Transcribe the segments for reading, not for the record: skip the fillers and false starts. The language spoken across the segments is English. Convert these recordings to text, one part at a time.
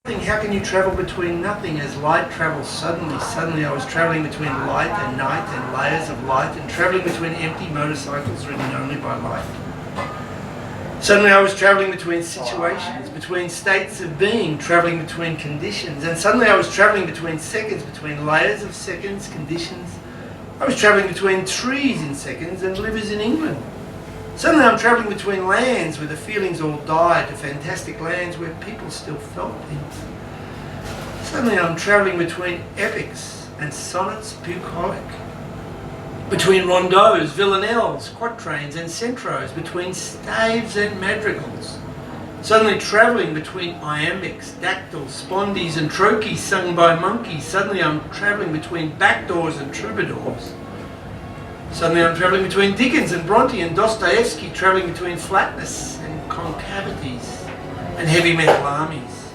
How can you travel between nothing as light travels suddenly? Suddenly I was travelling between light and night and layers of light and travelling between empty motorcycles ridden only by light. Suddenly I was travelling between situations, between states of being, travelling between conditions, and suddenly I was travelling between seconds, between layers of seconds, conditions. I was travelling between trees in seconds and livers in England. Suddenly I'm travelling between lands where the feelings all died to fantastic lands where people still felt things. Suddenly I'm travelling between epics and sonnets bucolic, between rondeaus, villanelles, quatrains and centros, between staves and madrigals. Suddenly travelling between iambics, dactyls, spondies and trochees sung by monkeys. Suddenly I'm travelling between backdoors and troubadours. Suddenly I'm travelling between Dickens and Bronte and Dostoevsky, travelling between flatness and concavities and heavy metal armies.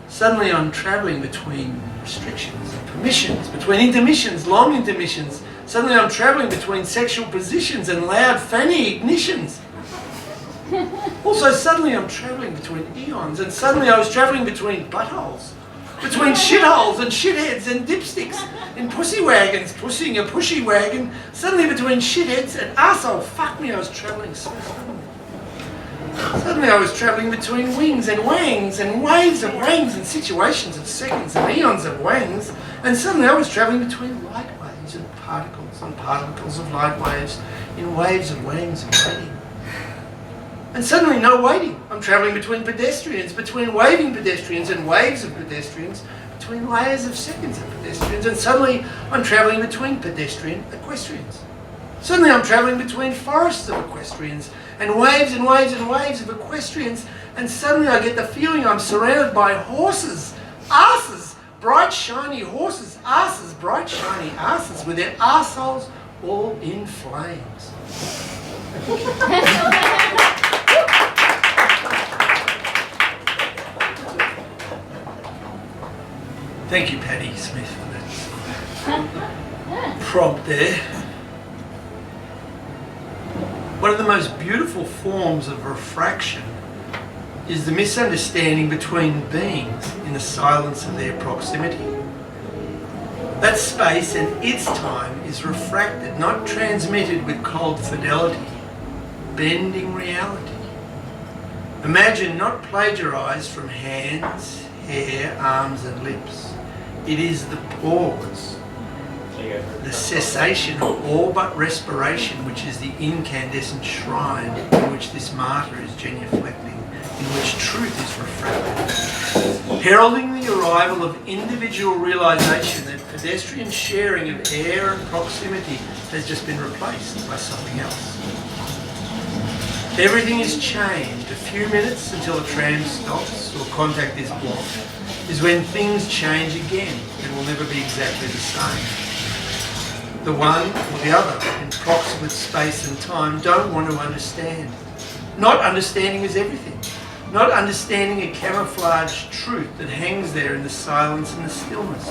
Suddenly I'm travelling between restrictions and permissions, between intermissions, long intermissions. Suddenly I'm travelling between sexual positions and loud fanny ignitions. Also suddenly I'm travelling between eons, and suddenly I was travelling between buttholes, between shitholes and shitheads and dipsticks in pussy wagons, pussying a pushy wagon. Suddenly between shitheads and arsehole, fuck me, I was travelling so suddenly. Suddenly I was travelling between wings and wangs and waves of wangs and situations of seconds and eons of wangs. And suddenly I was travelling between light waves and particles of light waves in waves of wangs and waiting. And suddenly no waiting. I'm travelling between pedestrians, between waving pedestrians and waves of pedestrians, between layers of seconds of pedestrians, and suddenly I'm travelling between pedestrian equestrians. Suddenly I'm travelling between forests of equestrians and waves and waves and waves of equestrians, and suddenly I get the feeling I'm surrounded by horses, asses, bright shiny horses, asses, bright shiny asses with their arseholes all in flames. Thank you, Paddy Smith, for that prompt there. One of the most beautiful forms of refraction is the misunderstanding between beings in the silence of their proximity. That space and its time is refracted, not transmitted with cold fidelity, bending reality. Imagine not plagiarized from hands, hair, arms and lips. It is the pause, the cessation of all but respiration, which is the incandescent shrine in which this martyr is genuflecting, in which truth is refracted, heralding the arrival of individual realisation that pedestrian sharing of air and proximity has just been replaced by something else. Everything is changed. A few minutes until a tram stops or contact is blocked is when things change again and will never be exactly the same. The one or the other in proximate space and time don't want to understand. Not understanding is everything. Not understanding a camouflaged truth that hangs there in the silence and the stillness.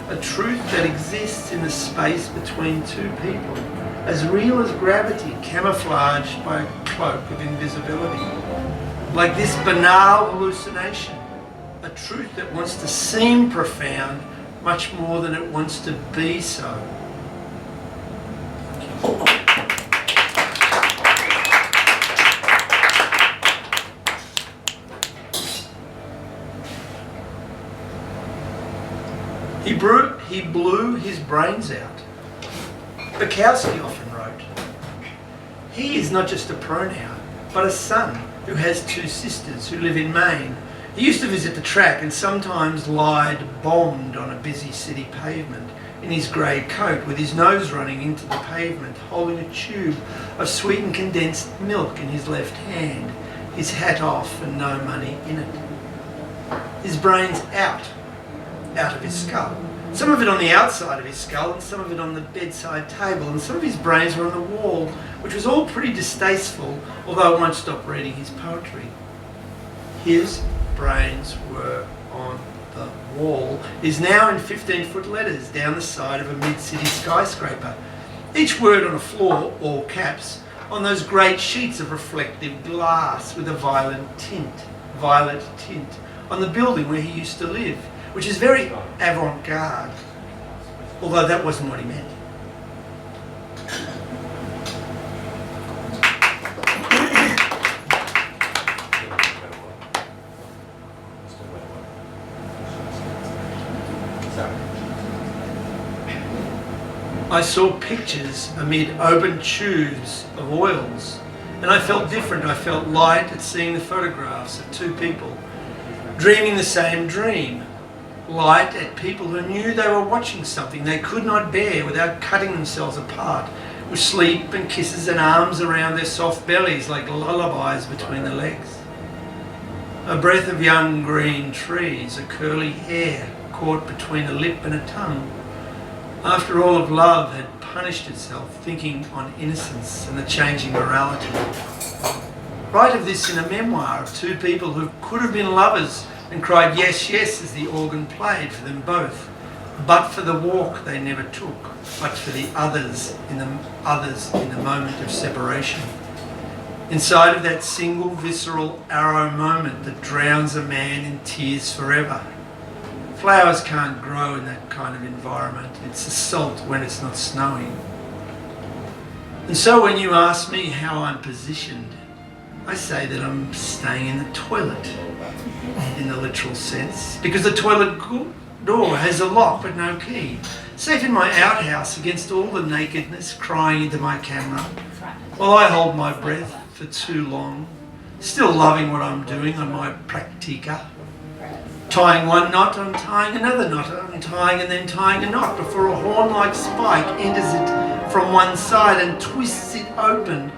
A truth that exists in the space between two people, as real as gravity, camouflaged by a cloak of invisibility. Like this banal hallucination, a truth that wants to seem profound much more than it wants to be so. He blew his brains out. Bukowski often wrote, he is not just a pronoun, but a son who has two sisters who live in Maine. He used to visit the track and sometimes lied bombed on a busy city pavement in his grey coat with his nose running into the pavement, holding a tube of sweetened condensed milk in his left hand, his hat off and no money in it. His brains out of his skull. Some of it on the outside of his skull and some of it on the bedside table, and some of his brains were on the wall, which was all pretty distasteful, although I won't stop reading his poetry. His brains were on the wall is now in 15-foot letters down the side of a mid-city skyscraper. Each word on a floor, all caps, on those great sheets of reflective glass with a violet tint, on the building where he used to live, which is very avant-garde, although that wasn't what he meant. I saw pictures amid open tubes of oils, and I felt different. I felt light at seeing the photographs of two people dreaming the same dream. Light at people who knew they were watching something they could not bear without cutting themselves apart, with sleep and kisses and arms around their soft bellies like lullabies between the legs. A breath of young green trees, a curly hair caught between a lip and a tongue. After all of love had punished itself, thinking on innocence and the changing morality. Write of this in a memoir of two people who could have been lovers and cried yes, yes as the organ played for them both, but for the walk they never took, but for the others in the moment of separation. Inside of that single visceral arrow moment that drowns a man in tears forever. Flowers can't grow in that kind of environment. It's assault when it's not snowing. And so when you ask me how I'm positioned, I say that I'm staying in the toilet, in the literal sense, because the toilet door has a lock but no key. Safe in my outhouse against all the nakedness crying into my camera, while I hold my breath for too long, still loving what I'm doing on my practica. Tying one knot, untying another knot, untying and then tying a knot before a horn-like spike enters it from one side and twists it open.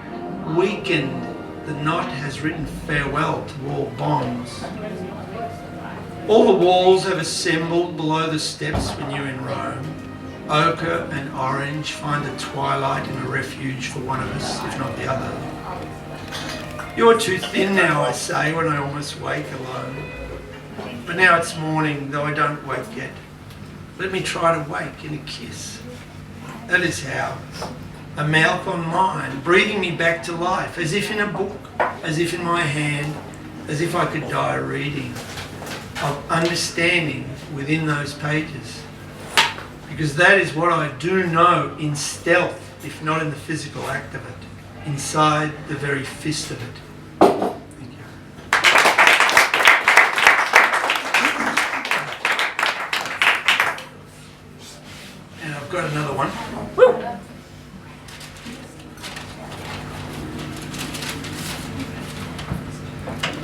Weakened, the knot has written farewell to all bonds. All the walls have assembled below the steps when you're in Rome. Ochre and orange find the twilight in a refuge for one of us, if not the other. You're too thin now, I say, when I almost wake alone. But now it's morning, though I don't wake yet. Let me try to wake in a kiss. That is how. A mouth on mine, breathing me back to life, as if in a book, as if in my hand, as if I could die reading, of understanding within those pages. Because that is what I do know in stealth, if not in the physical act of it, inside the very fist of it. I've got another one. Woo!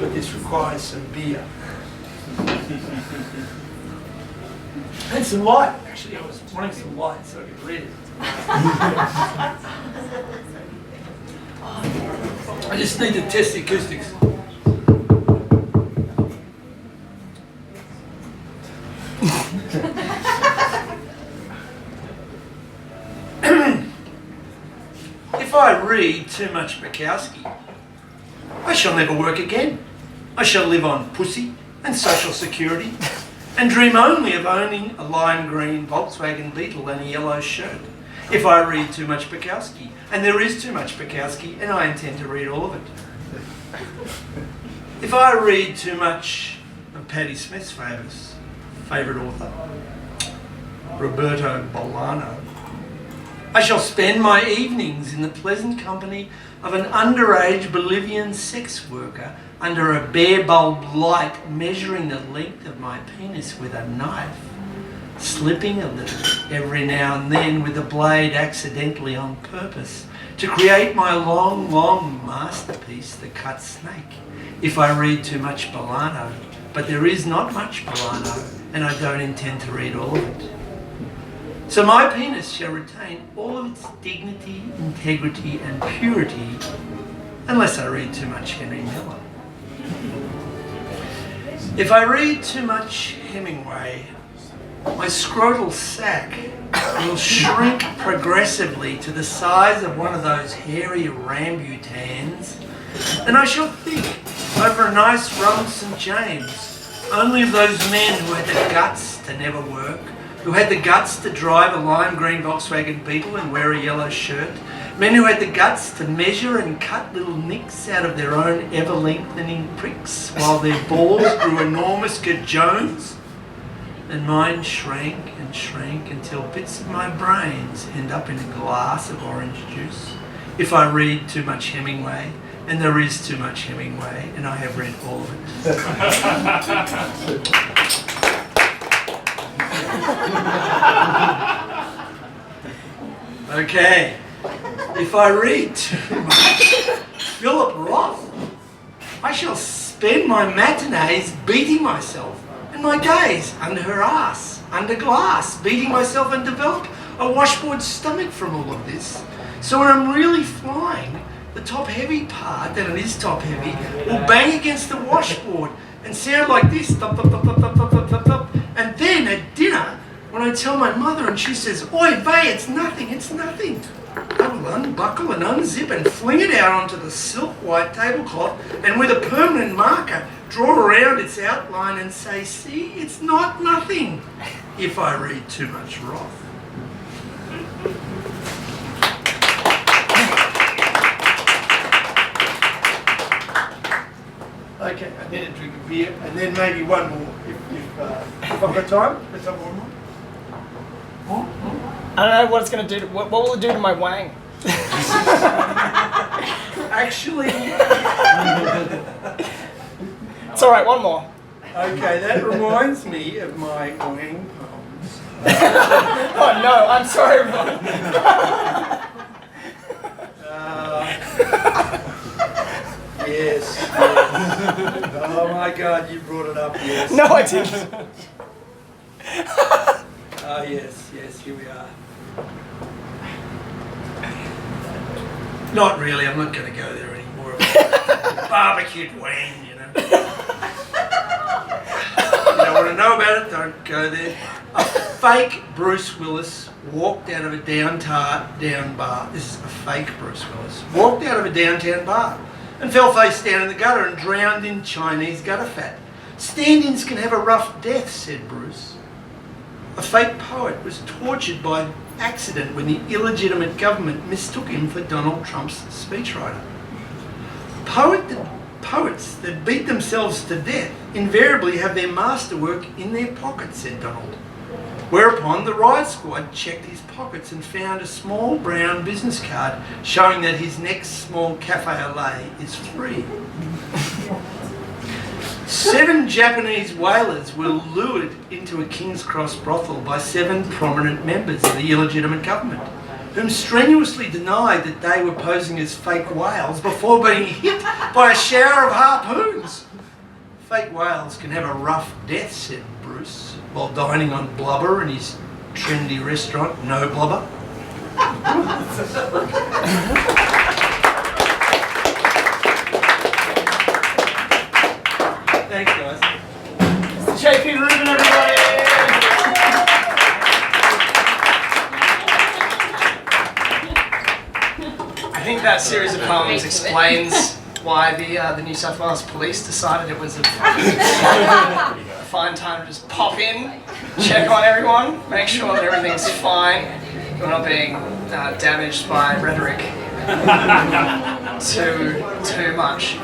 But this requires some beer. And some light. Actually, I was wanting some light so I could read it. I just need to test the acoustics. If I read too much Bukowski, I shall never work again. I shall live on pussy and social security and dream only of owning a lime green Volkswagen Beetle and a yellow shirt. If I read too much Bukowski, and there is too much Bukowski, and I intend to read all of it. If I read too much of Patti Smith's favourite author, Roberto Bolaño, I shall spend my evenings in the pleasant company of an underage Bolivian sex worker under a bare bulb light measuring the length of my penis with a knife, slipping a little every now and then with the blade accidentally on purpose to create my long, long masterpiece, The Cut Snake. If I read too much Bolaño, but there is not much Bolaño, and I don't intend to read all of it. So my penis shall retain all of its dignity, integrity and purity, unless I read too much Henry Miller. If I read too much Hemingway, my scrotal sac will shrink progressively to the size of one of those hairy rambutans, and I shall think over a nice rum St. James only of those men who had the guts to never work, who had the guts to drive a lime green Volkswagen Beetle and wear a yellow shirt, Men who had the guts to measure and cut little nicks out of their own ever-lengthening pricks while their balls grew enormous gajones. And mine shrank and shrank until bits of my brains end up in a glass of orange juice. If I read too much Hemingway, and there is too much Hemingway, and I have read all of it. Okay. If I read too much Philip Roth, I shall spend my matinees beating myself and my days under her ass, under glass, beating myself and develop a washboard stomach from all of this. So when I'm really flying, the top heavy part, and it is top heavy, will bang against the washboard and sound like this, thump, thump, thump, thump, thump, thump, thump, thump. And then at dinner, when I tell my mother and she says, "Oi, bae, it's nothing, it's nothing," I will unbuckle and unzip and fling it out onto the silk white tablecloth and with a permanent marker draw around its outline and say, "See, it's not nothing," if I read too much Roth. Okay, I need to drink a beer and then maybe one more if I've got time. Let's have one more. I don't know what it's going to do. What will it do to my wang? Actually, it's all right. One more. Okay, that reminds me of my wang poems. Oh no, I'm sorry, everyone. Yes. Oh my God, you brought it up. Yes. No, I didn't. Oh yes, here we are. Not really, I'm not going to go there anymore. Barbecued wang, you know. You don't want to know about it, don't go there. A fake Bruce Willis walked out of a downtown bar. This is a fake Bruce Willis. Walked out of a downtown bar and fell face down in the gutter and drowned in Chinese gutter fat. Stand-ins can have a rough death, said Bruce. A fake poet was tortured by accident when the illegitimate government mistook him for Donald Trump's speechwriter. Poets that beat themselves to death invariably have their masterwork in their pockets, said Donald. Whereupon the riot squad checked his pockets and found a small brown business card showing that his next small cafe au lait is free. 7 Japanese whalers were lured into a King's Cross brothel by 7 prominent members of the illegitimate government, whom strenuously denied that they were posing as fake whales before being hit by a shower of harpoons. Fake whales can have a rough death, said Bruce, while dining on blubber in his trendy restaurant, No Blubber. Thanks, guys. It's JP Reuben, everybody. I think that series of poems explains why the New South Wales Police decided it was a fine time to just pop in, check on everyone, make sure that everything's fine, we're not being damaged by rhetoric too much.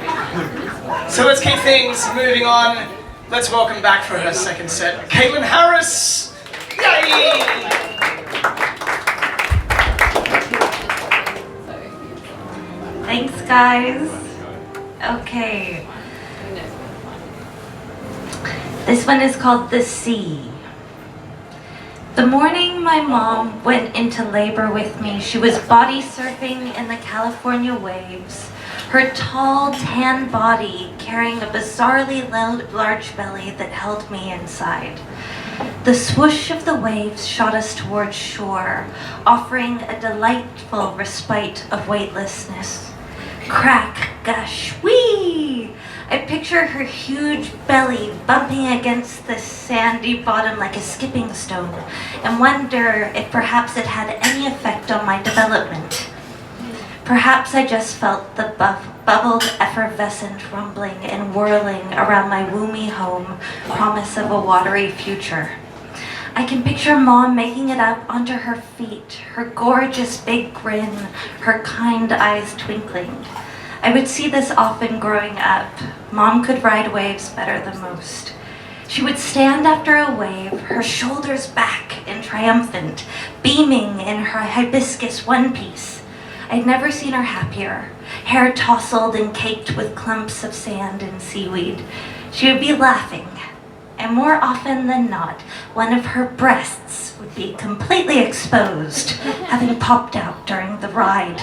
So let's keep things moving on. Let's welcome back for her second set, Caitlin Harris. Yay! Thanks, guys. Okay. This one is called The Sea. The morning my mom went into labor with me, she was body surfing in the California waves, her tall, tan body carrying a bizarrely large belly that held me inside. The swoosh of the waves shot us towards shore, offering a delightful respite of weightlessness. Crack, gush, whee! I picture her huge belly bumping against the sandy bottom like a skipping stone, and wonder if perhaps it had any effect on my development. Perhaps I just felt the bubbled, effervescent rumbling and whirling around my womby home, promise of a watery future. I can picture Mom making it up onto her feet, her gorgeous big grin, her kind eyes twinkling. I would see this often growing up. Mom could ride waves better than most. She would stand after a wave, her shoulders back and triumphant, beaming in her hibiscus one-piece. I'd never seen her happier, hair tousled and caked with clumps of sand and seaweed. She would be laughing, and more often than not, one of her breasts would be completely exposed, having popped out during the ride.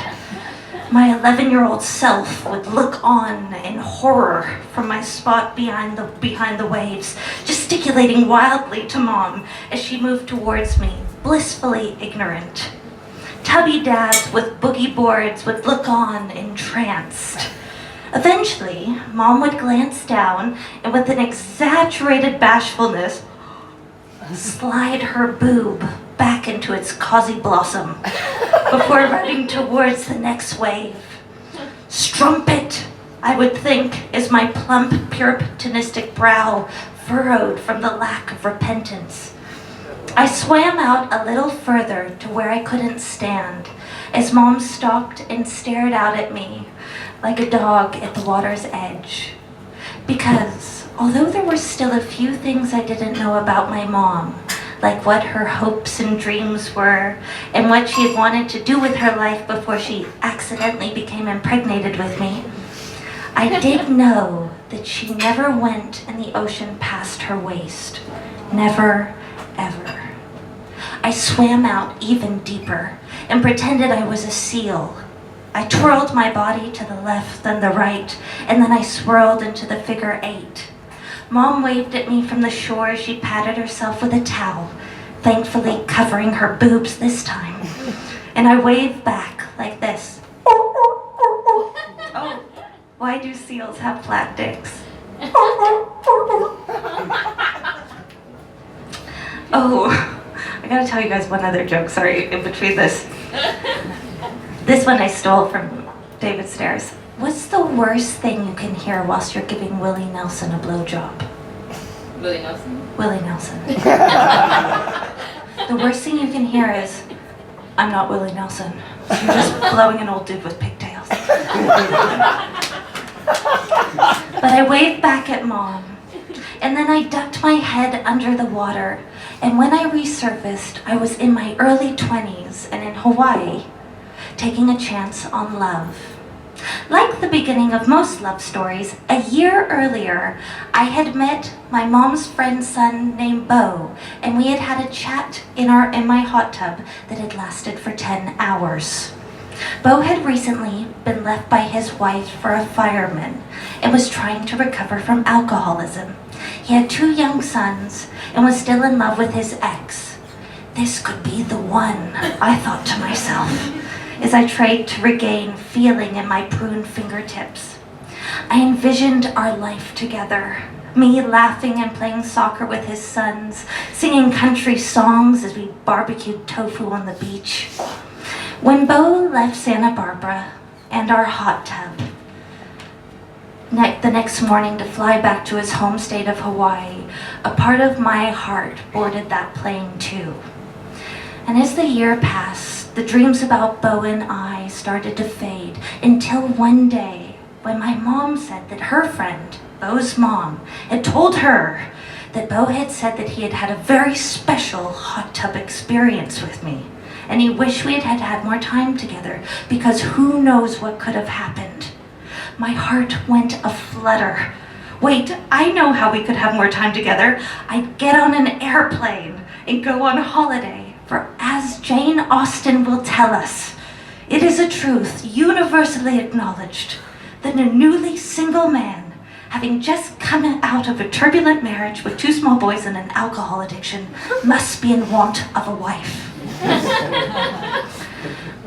My 11-year-old self would look on in horror from my spot behind the waves, gesticulating wildly to Mom as she moved towards me, blissfully ignorant. Tubby dads with boogie boards would look on entranced. Eventually, Mom would glance down and with an exaggerated bashfulness, slide her boob back into its cosy blossom before running towards the next wave. Strumpet, I would think, is my plump, puritanistic brow furrowed from the lack of repentance. I swam out a little further to where I couldn't stand as Mom stopped and stared out at me like a dog at the water's edge. Because although there were still a few things I didn't know about my mom, like what her hopes and dreams were, and what she had wanted to do with her life before she accidentally became impregnated with me, I did know that she never went in the ocean past her waist. Never, ever. I swam out even deeper and pretended I was a seal. I twirled my body to the left, then the right, and then I swirled into the figure 8. Mom waved at me from the shore as she patted herself with a towel, thankfully covering her boobs this time. And I waved back like this. Oh, why do seals have flat dicks? Oh, I gotta tell you guys one other joke, sorry, in between this. This one I stole from David Stairs. What's the worst thing you can hear whilst you're giving Willie Nelson a blowjob? Willie Nelson? Willie Nelson. The worst thing you can hear is, I'm not Willie Nelson. You're just blowing an old dude with pigtails. But I waved back at Mom, and then I ducked my head under the water, and when I resurfaced, I was in my early 20s and in Hawaii, taking a chance on love. Like the beginning of most love stories, a year earlier, I had met my mom's friend's son named Bo, and we had had a chat in my hot tub that had lasted for 10 hours. Bo had recently been left by his wife for a fireman and was trying to recover from alcoholism. He had 2 young sons and was still in love with his ex. This could be the one, I thought to myself, as I tried to regain feeling in my pruned fingertips. I envisioned our life together, me laughing and playing soccer with his sons, singing country songs as we barbecued tofu on the beach. When Bo left Santa Barbara and our hot tub the next morning to fly back to his home state of Hawaii, a part of my heart boarded that plane too. And as the year passed, the dreams about Bo and I started to fade until one day when my mom said that her friend, Bo's mom, had told her that Bo had said that he had had a very special hot tub experience with me, and he wished we had had more time together because who knows what could have happened. My heart went aflutter. Wait, I know how we could have more time together. I'd get on an airplane and go on holiday. For as Jane Austen will tell us, it is a truth universally acknowledged that a newly single man, having just come out of a turbulent marriage with 2 small boys and an alcohol addiction, must be in want of a wife.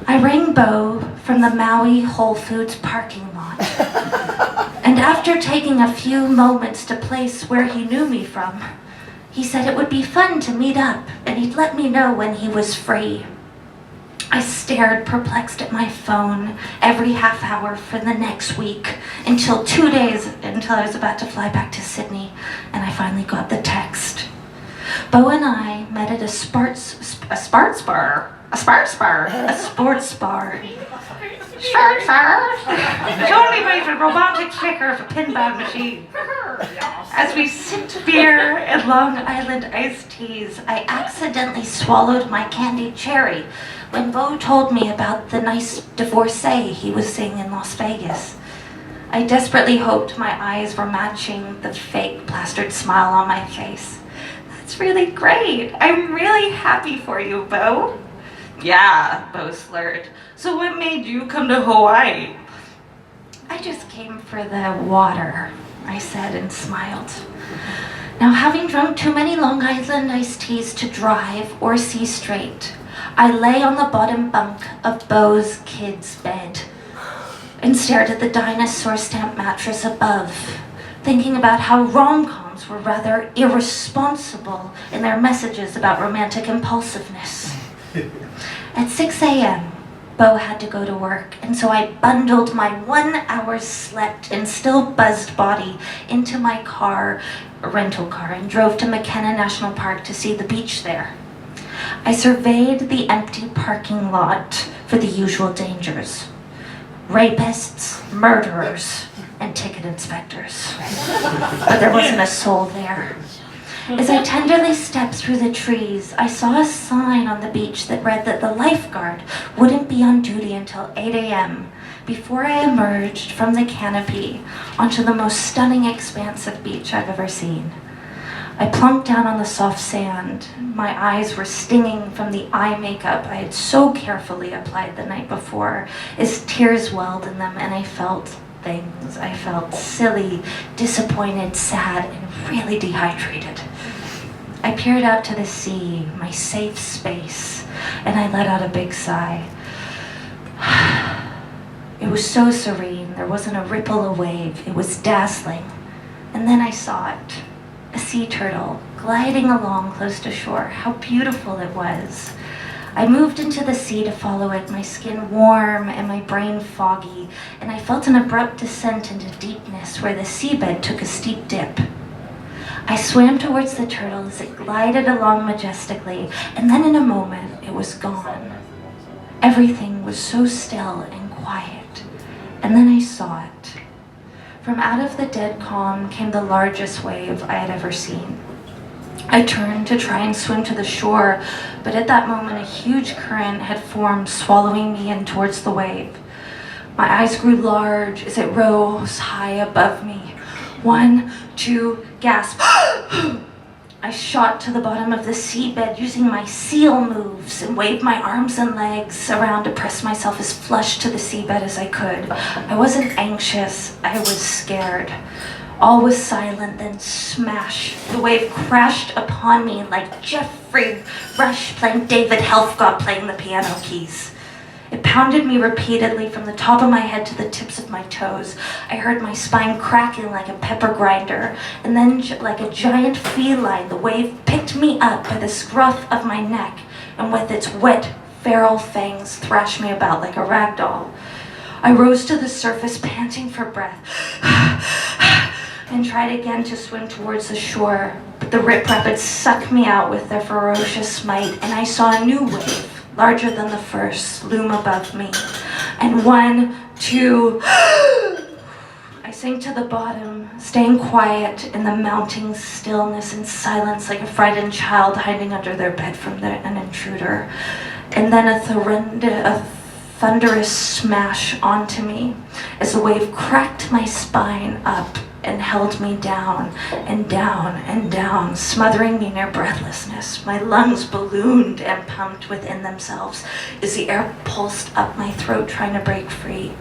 I rang Bo from the Maui Whole Foods parking lot, and after taking a few moments to place where he knew me from, he said it would be fun to meet up, and he'd let me know when he was free. I stared perplexed at my phone every half hour for the next week until 2 days until I was about to fly back to Sydney, and I finally got the text. Bo and I met at a sports bar. It's only made with robotic flicker of a pinball machine. As we sipped beer and Long Island iced teas, I accidentally swallowed my candied cherry when Bo told me about the nice divorcee he was seeing in Las Vegas. I desperately hoped my eyes were matching the fake plastered smile on my face. That's really great. I'm really happy for you, Bo. Yeah, Bo slurred. So what made you come to Hawaii? I just came for the water, I said and smiled. Now, having drunk too many Long Island iced teas to drive or see straight, I lay on the bottom bunk of Bo's kid's bed and stared at the dinosaur stamp mattress above, thinking about how rom-coms were rather irresponsible in their messages about romantic impulsiveness. At 6 a.m., Bo had to go to work, and so I bundled my 1 hour's slept and still buzzed body into my car, a rental car, and drove to McKenna National Park to see the beach there. I surveyed the empty parking lot for the usual dangers: rapists, murderers, and ticket inspectors. But there wasn't a soul there. As I tenderly stepped through the trees, I saw a sign on the beach that read that the lifeguard wouldn't be on duty until 8 a.m. before I emerged from the canopy onto the most stunning expanse of beach I've ever seen. I plunked down on the soft sand. My eyes were stinging from the eye makeup I had so carefully applied the night before, as tears welled in them, and I felt things. I felt silly, disappointed, sad, and really dehydrated. I peered out to the sea, my safe space, and I let out a big sigh. It was so serene. There wasn't a ripple, a wave. It was dazzling. And then I saw it. A sea turtle gliding along close to shore. How beautiful it was. I moved into the sea to follow it, my skin warm and my brain foggy, and I felt an abrupt descent into deepness where the seabed took a steep dip. I swam towards the turtle as it glided along majestically, and then in a moment it was gone. Everything was so still and quiet, and then I saw it. From out of the dead calm came the largest wave I had ever seen. I turned to try and swim to the shore, but at that moment a huge current had formed, swallowing me in towards the wave. My eyes grew large as it rose high above me. 1, 2, gasp. I shot to the bottom of the seabed using my seal moves and waved my arms and legs around to press myself as flush to the seabed as I could. I wasn't anxious, I was scared. All was silent, then smash. The wave crashed upon me like Jeffrey Rush playing David Helfgott playing the piano keys. It pounded me repeatedly from the top of my head to the tips of my toes. I heard my spine cracking like a pepper grinder, and then like a giant feline, the wave picked me up by the scruff of my neck, and with its wet, feral fangs thrashed me about like a rag doll. I rose to the surface, panting for breath, and tried again to swim towards the shore, but the rip rapids sucked me out with their ferocious might, and I saw a new wave, larger than the first, loom above me. And 1, 2, I sank to the bottom, staying quiet in the mounting stillness and silence like a frightened child hiding under their bed from an intruder. And then a thunderous smash onto me as the wave cracked my spine up and held me down and down and down, smothering me near breathlessness. My lungs ballooned and pumped within themselves as the air pulsed up my throat, trying to break free.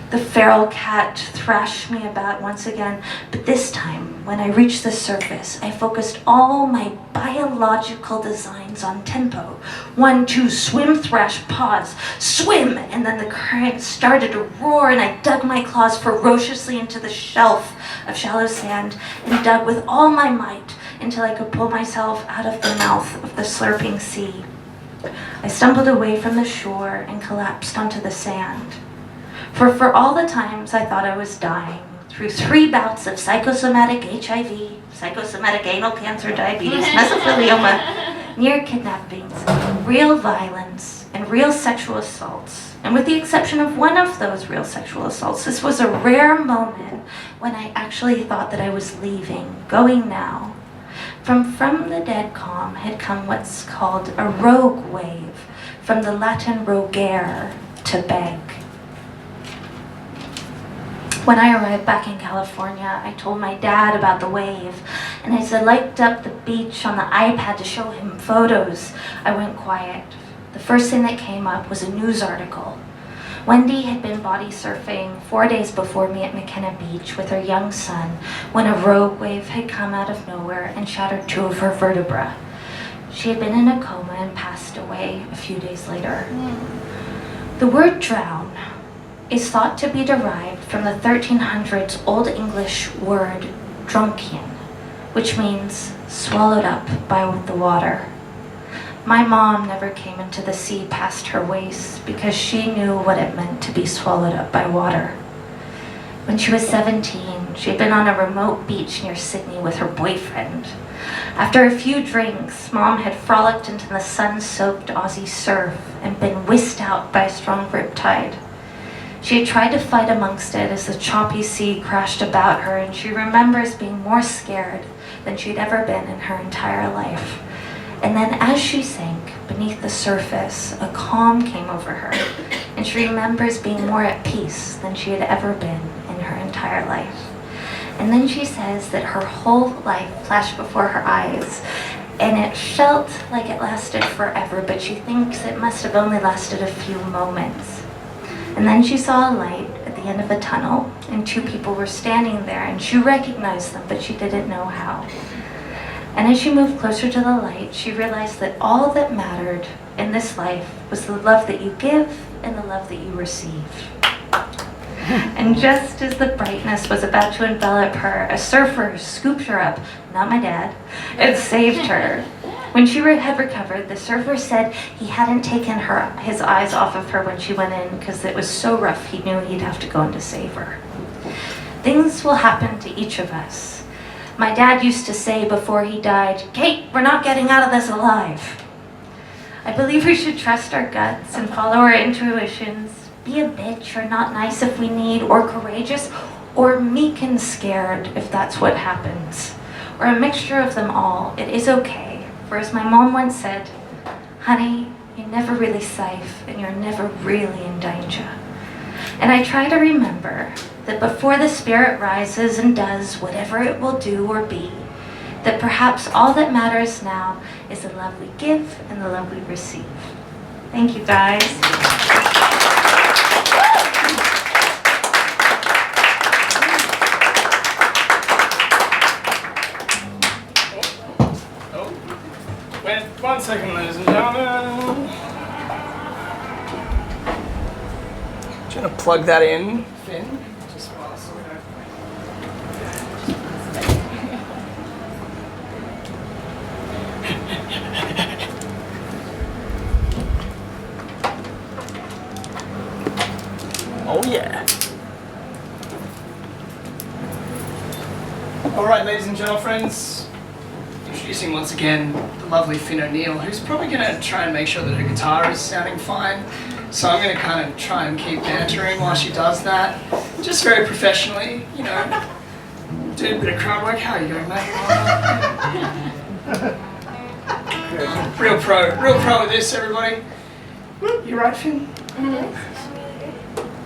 The feral cat thrashed me about once again, but this time, when I reached the surface, I focused all my biological designs on tempo. 1, 2, swim, thrash, pause, swim, and then the current started to roar, and I dug my claws ferociously into the shelf of shallow sand and dug with all my might until I could pull myself out of the mouth of the slurping sea. I stumbled away from the shore and collapsed onto the sand. For all the times I thought I was dying, through 3 bouts of psychosomatic HIV, psychosomatic anal cancer, diabetes, mesothelioma, near kidnappings, real violence, and real sexual assaults. And with the exception of one of those real sexual assaults, this was a rare moment when I actually thought that I was leaving, going now. From the dead calm had come what's called a rogue wave, from the Latin rogare, to beg. When I arrived back in California, I told my dad about the wave, and as I lighted up the beach on the iPad to show him photos, I went quiet. The first thing that came up was a news article. Wendy had been body surfing 4 days before me at McKenna Beach with her young son when a rogue wave had come out of nowhere and shattered 2 of her vertebrae. She had been in a coma and passed away a few days later. The word drown is thought to be derived from the 1300s Old English word drunken, which means swallowed up by the water. My mom never came into the sea past her waist because she knew what it meant to be swallowed up by water. When she was 17, she had been on a remote beach near Sydney with her boyfriend. After a few drinks, Mom had frolicked into the sun-soaked Aussie surf and been whisked out by a strong riptide. She had tried to fight amongst it as the choppy sea crashed about her, and she remembers being more scared than she'd ever been in her entire life. And then as she sank beneath the surface, a calm came over her, and she remembers being more at peace than she had ever been in her entire life. And then she says that her whole life flashed before her eyes, and it felt like it lasted forever, but she thinks it must have only lasted a few moments. And then she saw a light at the end of a tunnel, and 2 people were standing there, and she recognized them, but she didn't know how. And as she moved closer to the light, she realized that all that mattered in this life was the love that you give and the love that you receive. And just as the brightness was about to envelop her, a surfer scooped her up, not my dad, and saved her. When she had recovered, the surfer said he hadn't taken his eyes off of her when she went in because it was so rough he knew he'd have to go in to save her. Things will happen to each of us. My dad used to say before he died, "Kate, we're not getting out of this alive." I believe we should trust our guts and follow our intuitions. Be a bitch or not nice if we need, or courageous, or meek and scared if that's what happens. Or a mixture of them all. It is okay. For as my mom once said, "Honey, you're never really safe and you're never really in danger." And I try to remember that before the spirit rises and does whatever it will do or be, that perhaps all that matters now is the love we give and the love we receive. Thank you, guys. Oh, wait 1 second, ladies and gentlemen. Trying to plug that in, Finn. Just whilst oh yeah. Alright, ladies and gentlemen, friends, introducing once again the lovely Finn O'Neill, who's probably going to try and make sure that her guitar is sounding fine. So I'm going to kind of try and keep bantering while she does that. Just very professionally, you know. Do a bit of crowd work. How are you going, mate? Good. Real pro with this, everybody. You right, Finn?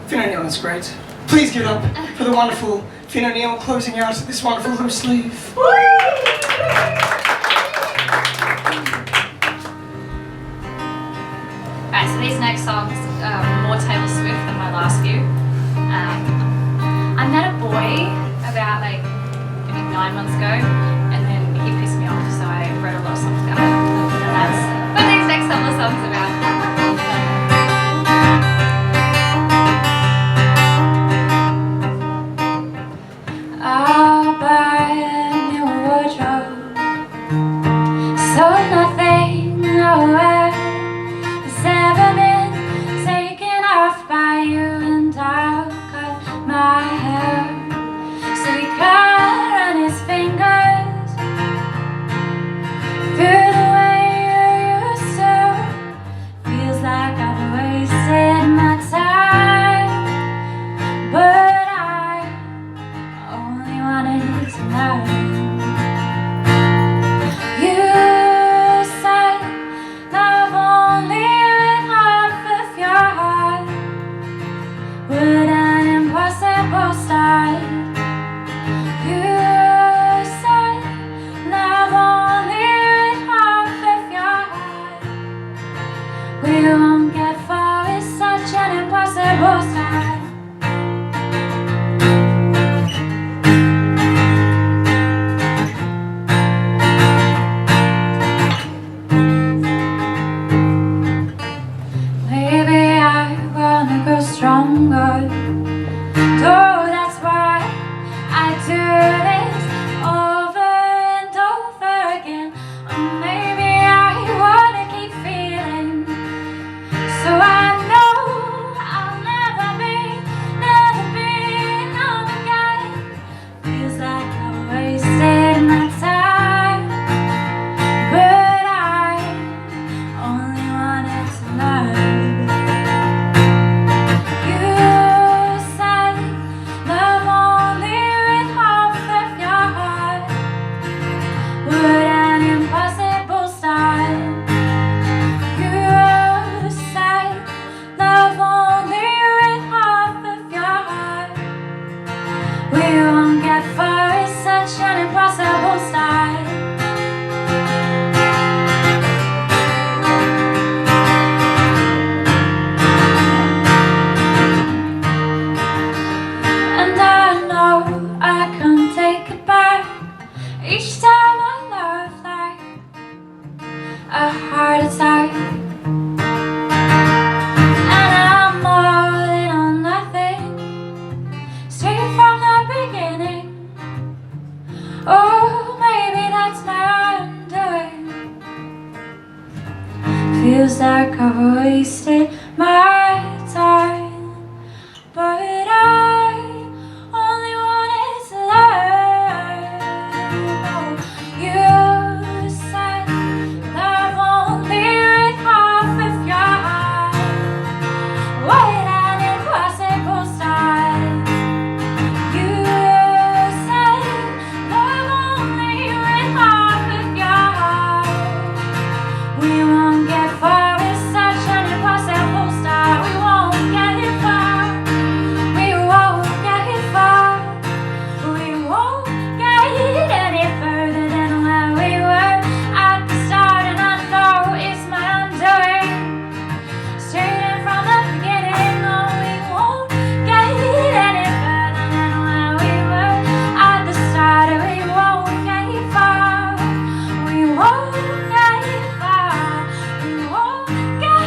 Finn O'Neill is great. Please give it up for the wonderful Finn O'Neill closing out this wonderful loose sleeve. Alright, so these next songs are more Taylor Swift than my last few. I met a boy about like maybe 9 months ago, and then he pissed me off, so I wrote a lot of songs about it. And that's what these next couple of songs about. I'll buy a new wardrobe, so nothing nowhere has ever been taken off by you, and I'll cut my hair a heart attack. And I'm all in on nothing, straight from the beginning. Oh, maybe that's my undoing. Feels like I've wasted my time, but I only wanted to learn. Oh, you said love only with half of your heart. What an impossible start. You said love only with half of your heart. We won't get far with such an impossible start. We won't get it far. We won't get it far. We won't get any further than where we were at the start. And I know it's my undoing, straight in from the beginning. No, we won't get any further than where we were at the start. And we won't get far. We won't get far. We won't get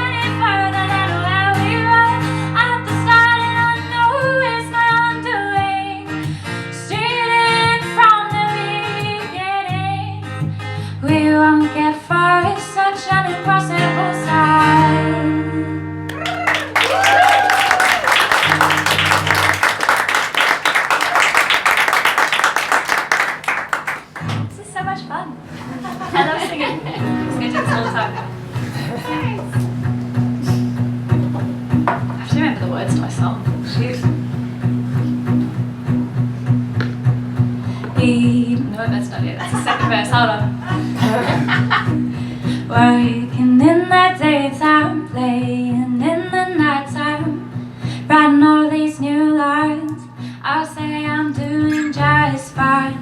any further than where we were at the start. And I know it's my undoing, straight in from the beginning. We won't get far with such an impossible start. This is so much fun. I love singing. Just gonna do this all the time. I have to remember the words to my song. No, that's not it. That's the second verse. Hold on. Working in the daytime, playing in the nighttime, writing all these new lines. I'll say I'm doing just fine.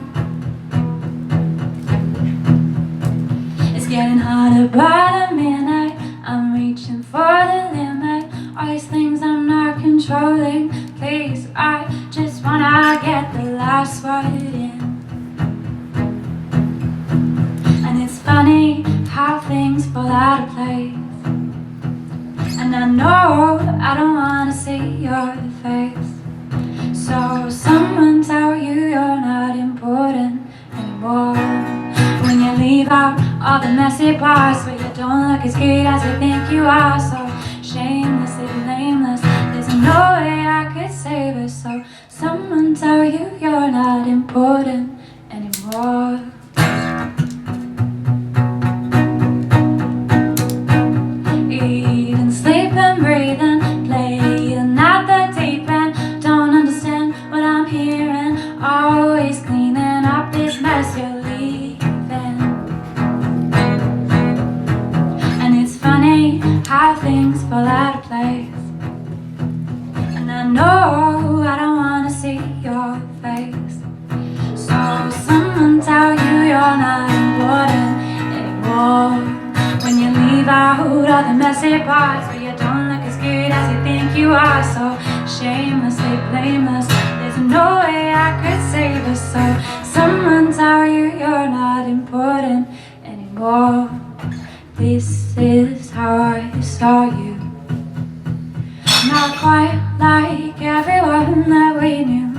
It's getting harder by the minute. I'm reaching for the limit. All these things I'm not controlling. Please, I just wanna get the last word in. And it's funny how things fall out of place. And I know I don't wanna see your face. So someone tell you you're not important anymore. When you leave out all the messy parts where you don't look as good as you think you are. So shamelessly blameless, there's no way I could save us. So someone tell you you're not important anymore. Eating, sleeping, breathing, playing at the deep end. Don't understand what I'm hearing. Always cleaning up this mess you're leaving. And it's funny how things fall out of place. And I know I don't wanna see your face. So someone tell you you're not important anymore. When you leave out all the messy parts where you don't look as good as you think you are. So shamelessly blameless, there's no way I could save us. So someone tell you you're not important anymore. This is how I saw you. Not quite like everyone that we knew.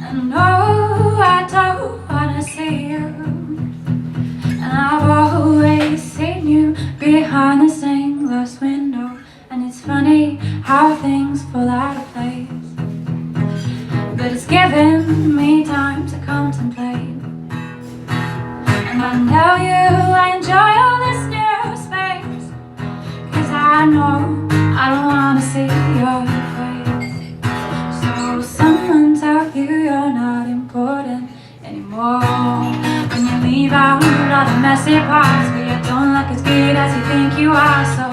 And no, I don't wanna see you. And I've always seen you behind the stained glass window. And it's funny how things fall out of place. But it's given me time to contemplate. And I tell you I enjoy all this new space. 'Cause I know I don't wanna see your face. So someone tell you you're not important anymore. When you leave out all the messy parts where you don't look as good as you think you are. So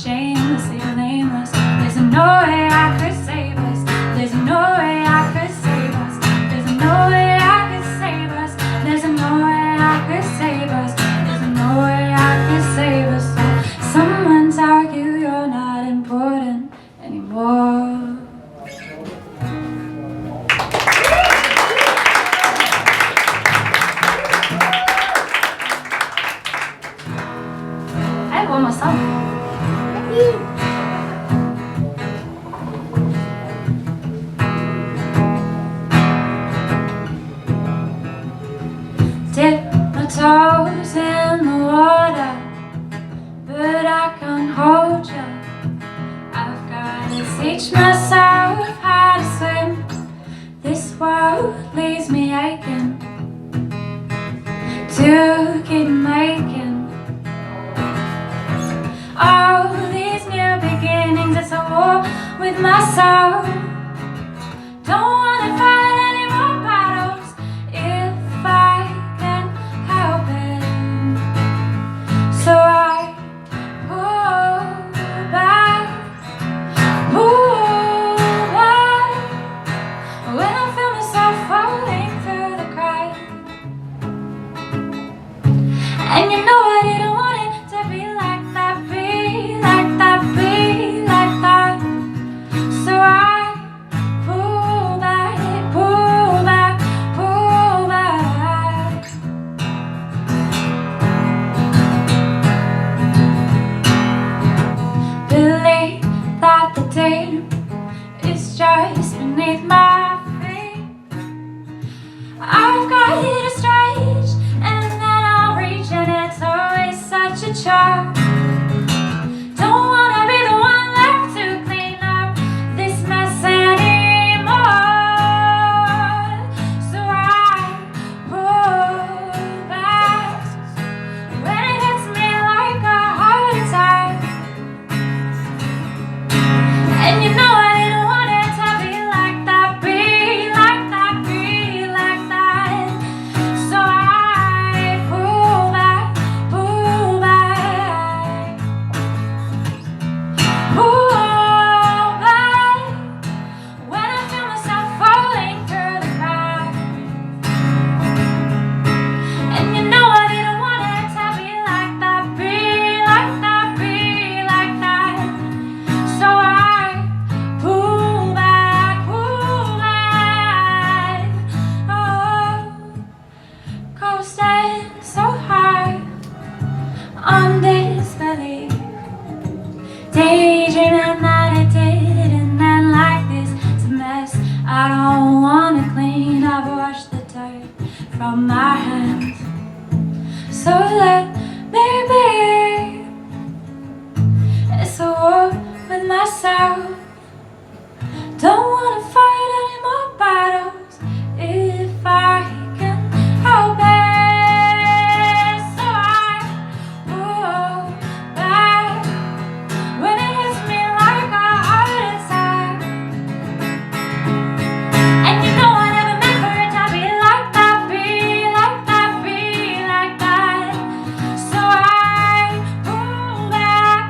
shamelessly nameless, there's no way I could save us. There's no way I could save us. There's no way I could save us. There's no way I could save us. There's no way I could save us. So someone tell you you're not important anymore. Yeah, one more song. Dip my toes in the water, but I can't hold you. I've gotta teach myself how to swim. This world leaves me aching to keep making all these new beginnings. It's a war with myself. Don't wanna fight any more battles if I can help it. So I pull back when I feel myself falling through the cracks. And you know I didn't want it to be like that, be like that, be like that. So I pull back, pull back, pull back. Believe that the day is just beneath my feet. I've got you to stretch and then I'll reach, and it's always such a chore. Don't wanna be the one left to clean up this mess anymore. So I pull back when it hits me like a heart attack. And you know I didn't want it to be like that, be like that, be like that. So I pull back, pull back, pull back when I feel myself falling through the cracks. And you know I didn't want it to be like that, be like that, be like that. So I pull back, oh, coasting so high on disbelief, daydreaming that it didn't end like this. It's a mess I don't wanna clean. I've washed the dirt from my hands, so let me be. It's a war with myself. Don't wanna fight any more battles if I can help it. So I pull back when it hits me like a heart attack. And you know I never meant for it to be like that, be like that, be like that. So I pull back,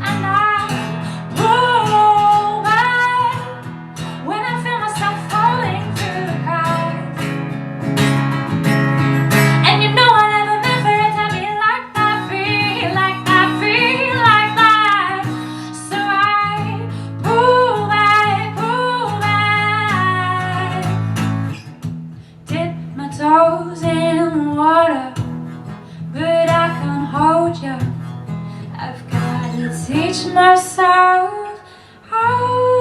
and I pull back when I feel myself falling through the cracks. And you know I never meant for it to be like that, be like that, be like that. So I pull back, dip my toes in the water, but I can't hold you. I've got to teach myself how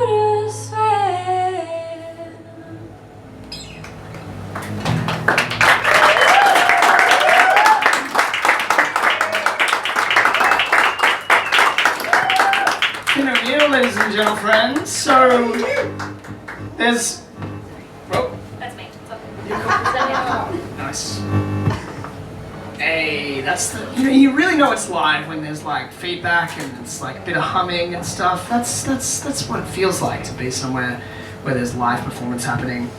to swim. Fino Neal, ladies and gentle friends. So there's. Oh, That's me. nice. Hey, that's the. You really know it's live when there's like feedback and it's like a bit of humming and stuff. That's what it feels like to be somewhere where there's live performance happening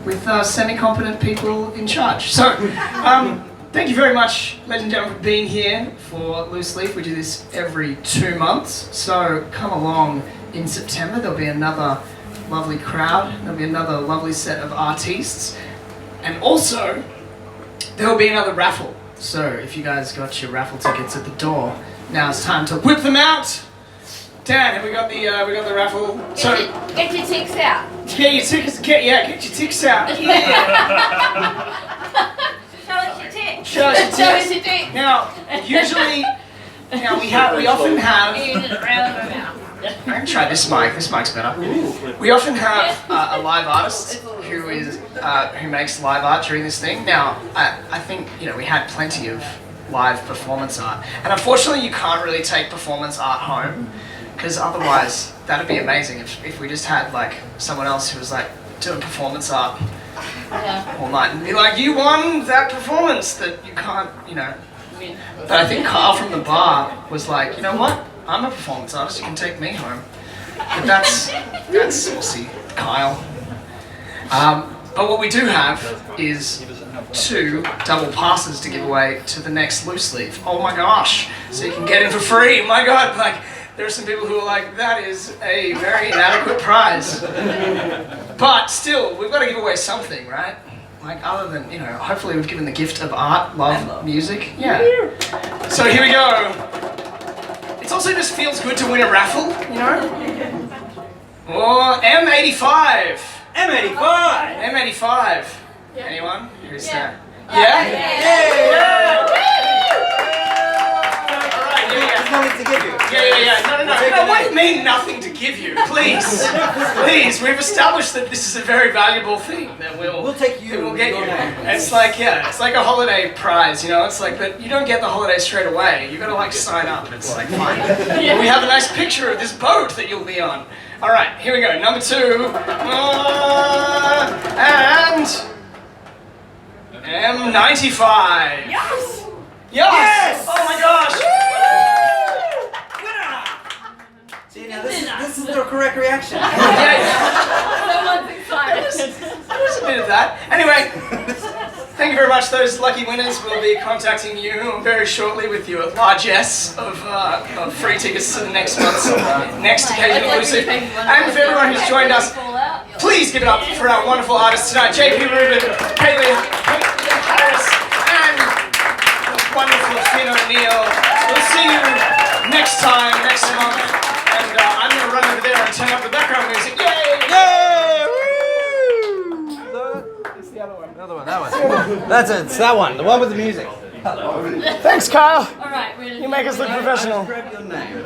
with semi-competent people in charge. So, thank you very much, ladies and gentlemen, for being here for Loose Leaf. We do this every 2 months. So come along in September. There'll be another lovely crowd. There'll be another lovely set of artists. And also, there will be another raffle. So if you guys got your raffle tickets at the door, now it's time to whip them out. Dan, have we got the raffle? So Get your ticks out. get your tickets. Get your ticks out. Show us your ticks. Show us your tits. Now, usually, we often have. I can try this mic. This mic's better. We often have a live artist who makes live art during this thing. Now, I think we had plenty of live performance art, and unfortunately, you can't really take performance art home because otherwise, that'd be amazing if we just had like someone else who was like doing performance art all night and be like, you won that performance that you can't, But I think Kyle from the bar was like, you know what? I'm a performance artist, you can take me home. But that's saucy, Kyle. But what we do have is 2 double passes to give away to the next loose leaf. Oh my gosh, so you can get in for free. My God, like, there are some people who are like, that is a very inadequate prize. But still, we've got to give away something, right? Like, other than, hopefully we've given the gift of art, love, music. Yeah. So here we go. It also just feels good to win a raffle, Or M85. M85. M85. Anyone? Who's that? Yeah? Alright, here we go. There's nothing to give you. Yeah. No, what do you mean nothing to give you? Please. Please, we've established that this is a very valuable thing that we'll take you. That we'll get you. It's like, it's like a holiday prize, It's like, but you don't get the holiday straight away. You gotta like sign up. It's like, fine. But we have a nice picture of this boat that you'll be on. Alright, here we go. Number 2. And M95. Yes! Yes! Oh my gosh! See, now this is the correct reaction. Someone's excited. There was a bit of that. Anyway, thank you very much. Those lucky winners will be contacting you very shortly with your largesse of free tickets to the next month's next occasion inclusive. And for everyone who's joined us, please give it up for our wonderful artists tonight, JP Reuben, Kaylee Harris, and the wonderful Finn O'Neill. We'll see you next time, next month. And I'm going to run over there and turn up the background music. Yay! Yay! Woo! It's the other one. Another one, that one. That's it, it's that one, the one with the music. Thanks, Kyle. Alright, we're You make us look professional. Grab your name.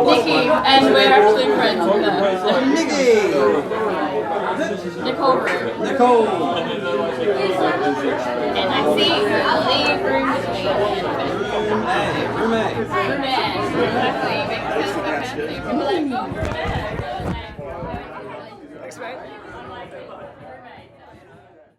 Nikki, and we're actually friends with her. Nikki! Nicole Rue. Nicole! And I see leave room with me. Hey, roommate. Man, hopefully you make us fancy. We're like, go for it. Thanks, mate.